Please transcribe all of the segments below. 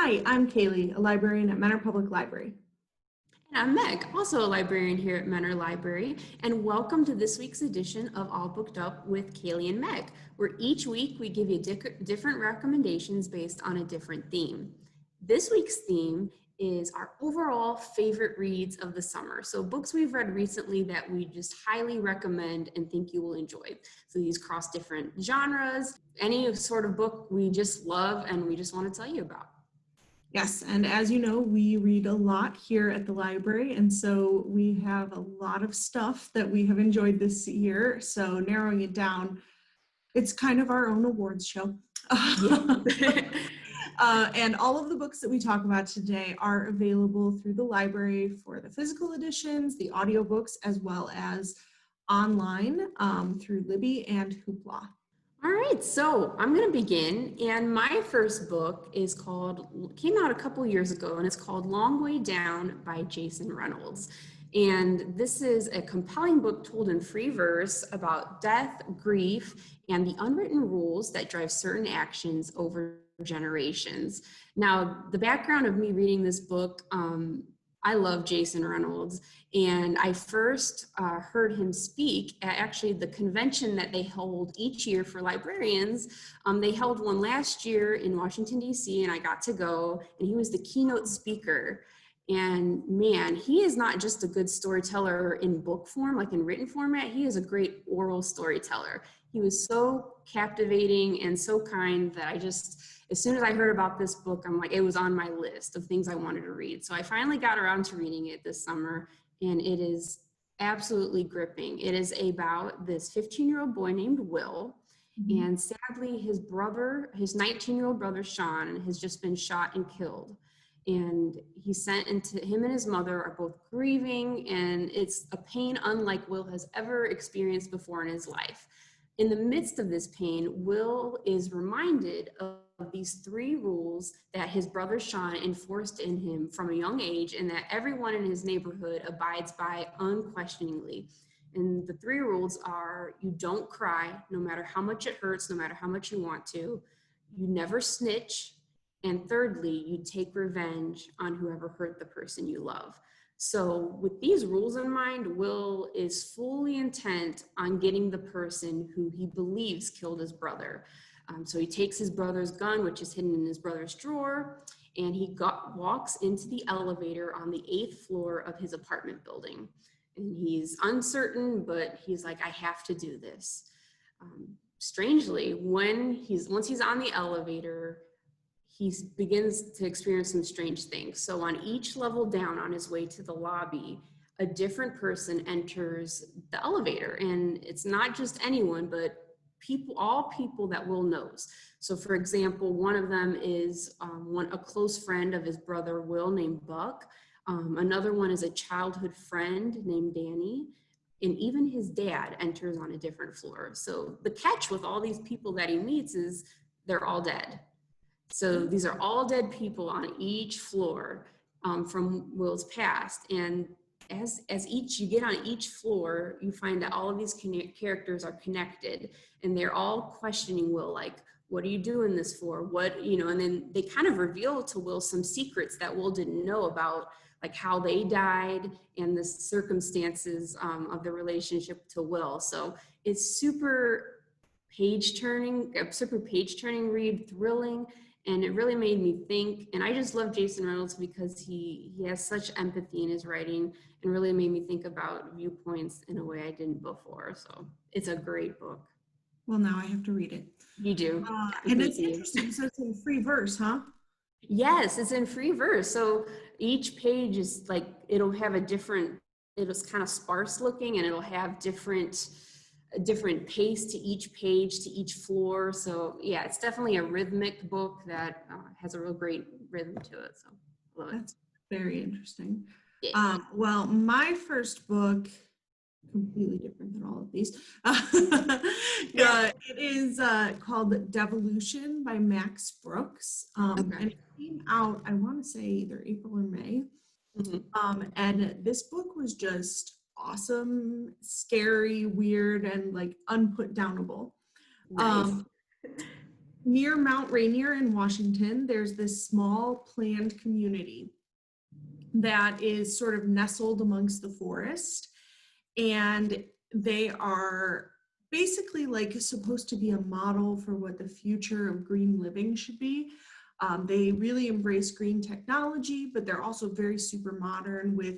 Hi, I'm Cailey, a librarian at Mentor Public Library. And I'm Meg, also a librarian here at Mentor Library, and welcome to this week's edition of All Booked Up with Cailey and Meg, where each week we give you different recommendations based on a different theme. This week's theme is our overall favorite reads of the summer. So books we've read recently that we just highly recommend and think you will enjoy. So these cross different genres, any sort of book we just love and we just want to tell you about. Yes, and as you know, we read a lot here at the library, and so we have a lot of stuff that we have enjoyed this year. So narrowing it down, it's kind of our own awards show. Yeah. And all of the books that we talk about today are available through the library for the physical editions, the audiobooks, as well as online through Libby and Hoopla. All right, so I'm going to begin, and my first book came out a couple years ago, and it's called Long Way Down by Jason Reynolds. And this is a compelling book told in free verse about death, grief, and the unwritten rules that drive certain actions over generations. Now, the background of me reading this book, I love Jason Reynolds, and I first heard him speak at actually the convention that they hold each year for librarians. They held one last year in Washington, D.C., and I got to go, and he was the keynote speaker. And man, he is not just a good storyteller in book form, like in written format, he is a great oral storyteller. He was so captivating and so kind that as soon as I heard about this book, I'm like, it was on my list of things I wanted to read. So I finally got around to reading it this summer, and it is absolutely gripping. It is about this 15-year-old boy named Will, and sadly his 19-year-old brother, Sean, has just been shot and killed. And him and his mother are both grieving, and it's a pain unlike Will has ever experienced before in his life. In the midst of this pain, Will is reminded of these 3 rules that his brother Sean enforced in him from a young age, and that everyone in his neighborhood abides by unquestioningly. And the 3 rules are: you don't cry, no matter how much it hurts, no matter how much you want to. You never snitch. And thirdly, you take revenge on whoever hurt the person you love. So with these rules in mind, Will is fully intent on getting the person who he believes killed his brother. So he takes his brother's gun, which is hidden in his brother's drawer, and he walks into the elevator on the 8th floor of his apartment building. And he's uncertain, but he's like, I have to do this. Strangely, once he's on the elevator, he begins to experience some strange things. So on each level down on his way to the lobby, a different person enters the elevator. And it's not just anyone, but all people that Will knows. So for example, one of them is a close friend of his brother Will named Buck. Another one is a childhood friend named Danny. And even his dad enters on a different floor. So the catch with all these people that he meets is they're all dead. So these are all dead people on each floor from Will's past. And as you get on each floor, you find that all of these characters are connected, and they're all questioning Will, like, what are you doing this for? And then they kind of reveal to Will some secrets that Will didn't know about, like how they died and the circumstances of the relationship to Will. So it's super page-turning read, thrilling. And it really made me think, and I just love Jason Reynolds because he has such empathy in his writing, and really made me think about viewpoints in a way I didn't before. So it's a great book. Well, now I have to read it. You do. And it's interesting, so it's in free verse, huh? Yes, it's in free verse. So each page is like, it'll have it's kind of sparse looking, and it'll have a different pace to each page, to each floor. So yeah, it's definitely a rhythmic book that has a real great rhythm to it. So I love it. That's very interesting. Yeah. Well, my first book, completely different than all of these. It is called Devolution by Max Brooks. And it came out, I want to say either April or May. And this book was just awesome, scary, weird, and like unputdownable. Nice. near Mount Rainier in Washington, there's this small planned community that is sort of nestled amongst the forest. And they are basically like supposed to be a model for what the future of green living should be. They really embrace green technology, but they're also very super modern with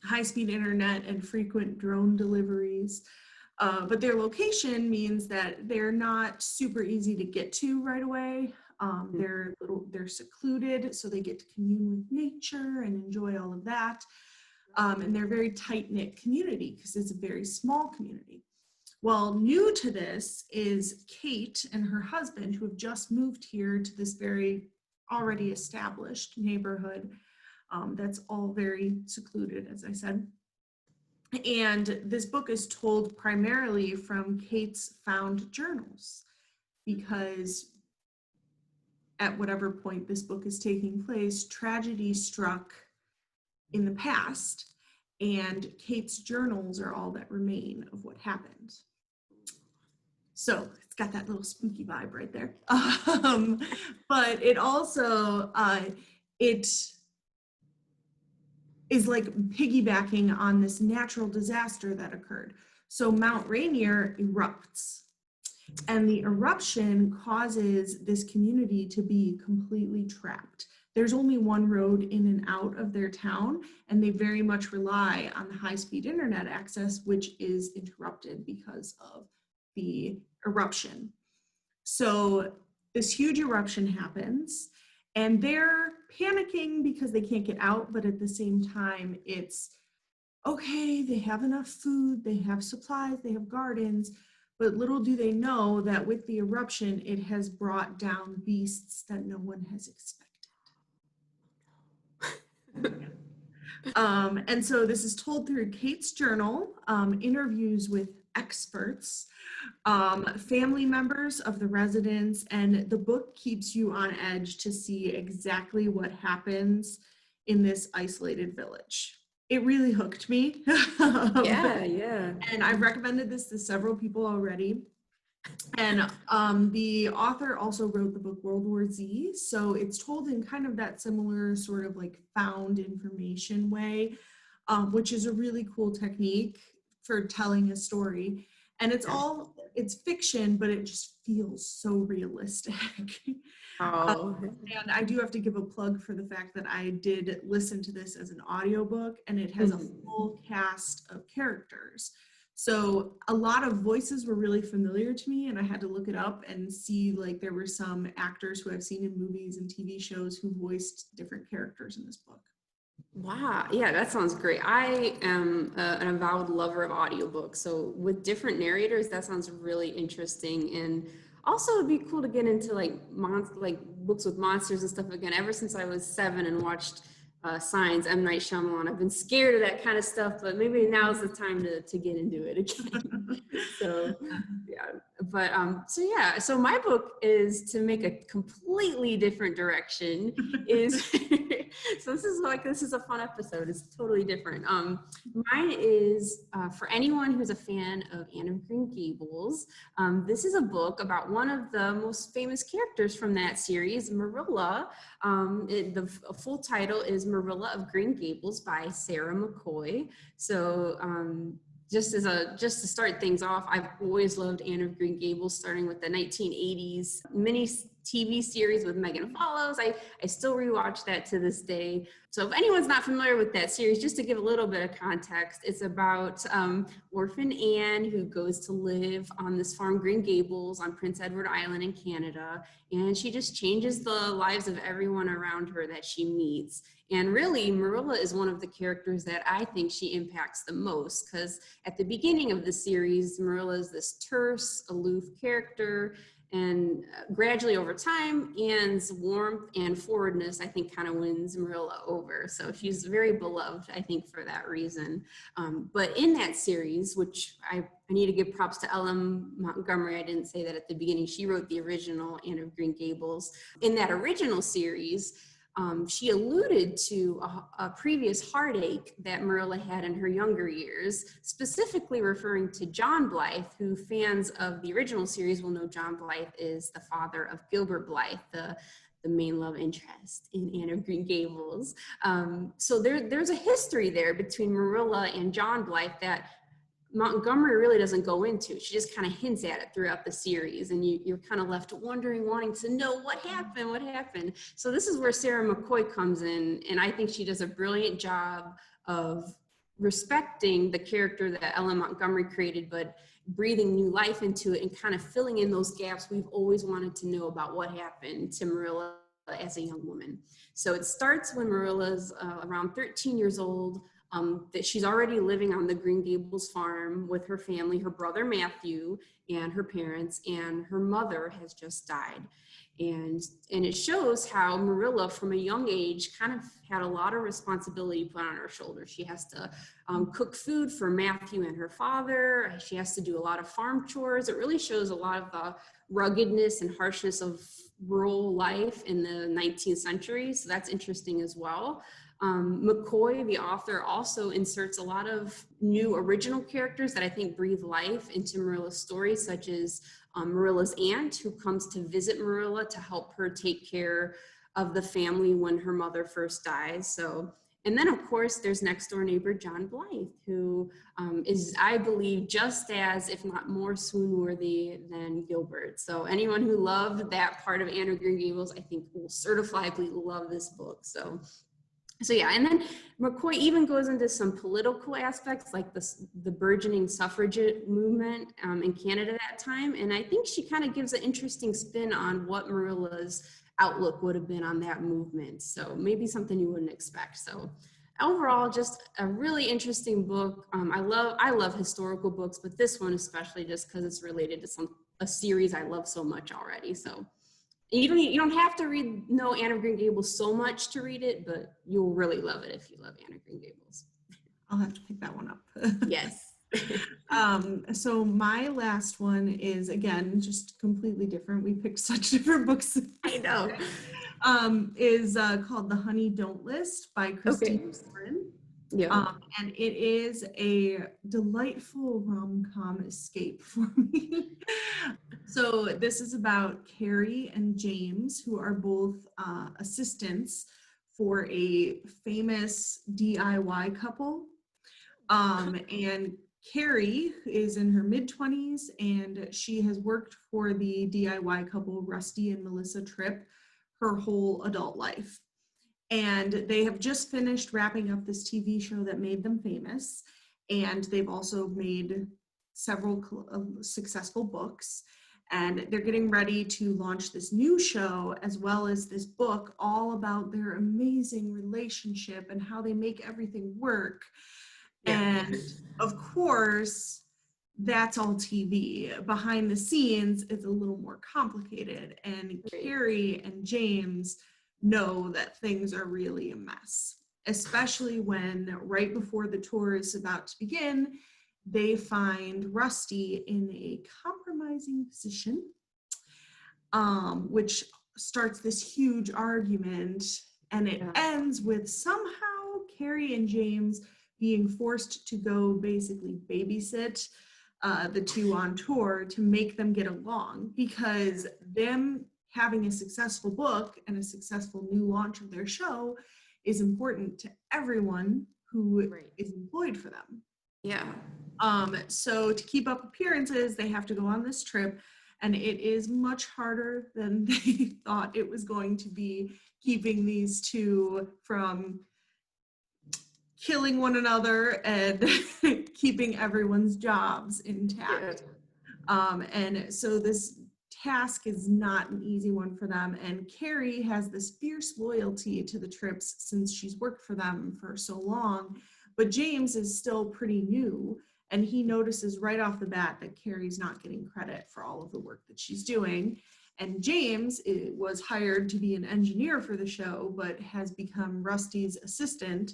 high-speed internet and frequent drone deliveries. But their location means that they're not super easy to get to right away. They're secluded, so they get to commune with nature and enjoy all of that. And they're a very tight-knit community because it's a very small community. Well, new to this is Kate and her husband, who have just moved here to this very already established neighborhood that's all very secluded, as I said. And this book is told primarily from Kate's found journals, because at whatever point this book is taking place, tragedy struck in the past, and Kate's journals are all that remain of what happened. So it's got that little spooky vibe right there. But it also, it is like piggybacking on this natural disaster that occurred. So Mount Rainier erupts, and the eruption causes this community to be completely trapped. There's only one road in and out of their town, and they very much rely on the high-speed internet access, which is interrupted because of the eruption. So this huge eruption happens, and they're panicking because they can't get out, but at the same time, it's okay, they have enough food, they have supplies, they have gardens, but little do they know that with the eruption, it has brought down beasts that no one has expected. And so this is told through Kate's journal, interviews with experts, family members of the residents, and the book keeps you on edge to see exactly what happens in this isolated village. It really hooked me. Yeah. And I've recommended this to several people already. And the author also wrote the book World War Z, so it's told in kind of that similar sort of like found information way, which is a really cool technique for telling a story. And it's fiction, but it just feels so realistic. Oh. And I do have to give a plug for the fact that I did listen to this as an audiobook, and it has a full cast of characters. So a lot of voices were really familiar to me, and I had to look it up and see, like, there were some actors who I've seen in movies and TV shows who voiced different characters in this book. Wow. Yeah, that sounds great. I am an avowed lover of audiobooks. So with different narrators, that sounds really interesting. And also it'd be cool to get into like books with monsters and stuff again. Ever since I was 7 and watched Signs, M. Night Shyamalan, I've been scared of that kind of stuff, but maybe now's the time to get into it again. So yeah, but so my book is to make a completely different direction. So this is a fun episode. It's totally different. Mine is for anyone who's a fan of Anne of Green Gables. This is a book about one of the most famous characters from that series, Marilla. The full title is Marilla of Green Gables by Sarah McCoy. So just to start things off, I've always loved Anne of Green Gables, starting with the 1980s mini TV series with Megan Follows. I still rewatch that to this day. So if anyone's not familiar with that series, just to give a little bit of context, it's about orphan Anne who goes to live on this farm, Green Gables, on Prince Edward Island in Canada. And she just changes the lives of everyone around her that she meets. And really, Marilla is one of the characters that I think she impacts the most, because at the beginning of the series, Marilla is this terse, aloof character, and gradually over time, Anne's warmth and forwardness, I think, kind of wins Marilla over. So she's very beloved, I think, for that reason. But in that series, which I need to give props to L.M. Montgomery, I didn't say that at the beginning, she wrote the original Anne of Green Gables. In that original series, she alluded to a previous heartache that Marilla had in her younger years, specifically referring to John Blythe, who fans of the original series will know John Blythe is the father of Gilbert Blythe, the main love interest in Anne of Green Gables. So there's a history there between Marilla and John Blythe that Montgomery really doesn't go into. She just kind of hints at it throughout the series, and you're kind of left wondering, wanting to know what happened. So this is where Sarah McCoy comes in, and I think she does a brilliant job of respecting the character that Ellen Montgomery created, but breathing new life into it and kind of filling in those gaps we've always wanted to know about what happened to Marilla as a young woman. So it starts when Marilla's around 13 years old, that she's already living on the Green Gables farm with her family, her brother Matthew and her parents, and her mother has just died. And it shows how Marilla from a young age kind of had a lot of responsibility put on her shoulders. She has to cook food for Matthew and her father. She has to do a lot of farm chores. It really shows a lot of the ruggedness and harshness of rural life in the 19th century. So that's interesting as well. McCoy, the author, also inserts a lot of new original characters that I think breathe life into Marilla's story, such as Marilla's aunt, who comes to visit Marilla to help her take care of the family when her mother first dies. So, and then of course there's next door neighbor John Blythe, who is, I believe, just as, if not more swoon-worthy than Gilbert. So anyone who loved that part of Anne of Green Gables, I think will certifiably love this book. So yeah, and then McCoy even goes into some political aspects, like the burgeoning suffragette movement in Canada at that time. And I think she kind of gives an interesting spin on what Marilla's outlook would have been on that movement. So maybe something you wouldn't expect. So overall, just a really interesting book. I love historical books, but this one especially just because it's related to a series I love so much already. So you don't have to know Anne of Green Gables so much to read it, but you'll really love it if you love Anne of Green Gables. I'll have to pick that one up. Yes. So my last one is, again, just completely different. We picked such different books. I know. Is called The Honey Don't List by Christina. Okay. Yeah. And it is a delightful rom-com escape for me. So this is about Carrie and James, who are both assistants for a famous DIY couple. And Carrie is in her mid-20s, and she has worked for the DIY couple, Rusty and Melissa Tripp, her whole adult life. And they have just finished wrapping up this TV show that made them famous. And they've also made several successful books. And they're getting ready to launch this new show, as well as this book all about their amazing relationship and how they make everything work. Yeah. And of course, that's all TV. Behind the scenes, it's a little more complicated. And Carrie and James know that things are really a mess, especially when right before the tour is about to begin, they find Rusty in a compromising position, which starts this huge argument, and it ends with somehow Carrie and James being forced to go basically babysit the two on tour to make them get along, because them having a successful book and a successful new launch of their show is important to everyone who is employed for them. Yeah. So to keep up appearances, they have to go on this trip, and it is much harder than they thought it was going to be, keeping these two from killing one another and keeping everyone's jobs intact. And so this task is not an easy one for them. And Carrie has this fierce loyalty to the Tripps since she's worked for them for so long, but James is still pretty new, and he notices right off the bat that Carrie's not getting credit for all of the work that she's doing. And James was hired to be an engineer for the show, but has become Rusty's assistant.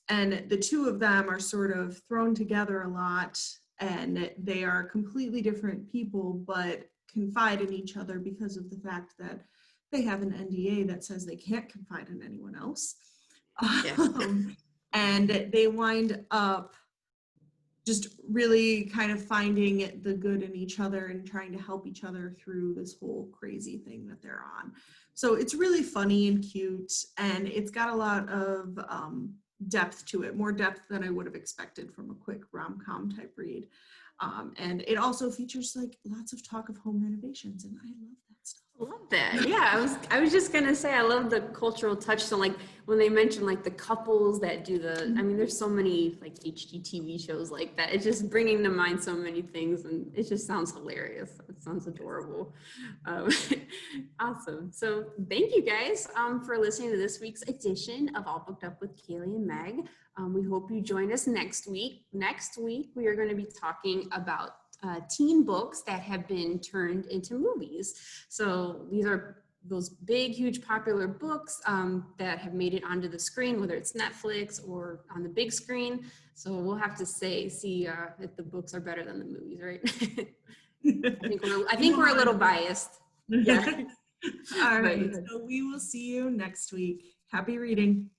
And the two of them are sort of thrown together a lot, and they are completely different people, but confide in each other because of the fact that they have an NDA that says they can't confide in anyone else. Yeah. And they wind up just really kind of finding the good in each other and trying to help each other through this whole crazy thing that they're on. So it's really funny and cute, and it's got a lot of depth to it, more depth than I would have expected from a quick rom-com type read. And it also features like lots of talk of home renovations, and I love that stuff. I love that. Yeah, I was just gonna say I love the cultural touchstone. Like when they mention like the couples that do the. I mean, there's so many like HGTV shows like that. It's just bringing to mind so many things, and it just sounds hilarious. It sounds adorable. Awesome. So thank you guys for listening to this week's edition of All Booked Up with Cailey and Meg. We hope you join us next week. Next week we are going to be talking about teen books that have been turned into movies. So these are those big, huge, popular books that have made it onto the screen, whether it's Netflix or on the big screen. So we'll have to see if the books are better than the movies, right? I think we're a little biased. Yeah. All right. So we will see you next week. Happy reading.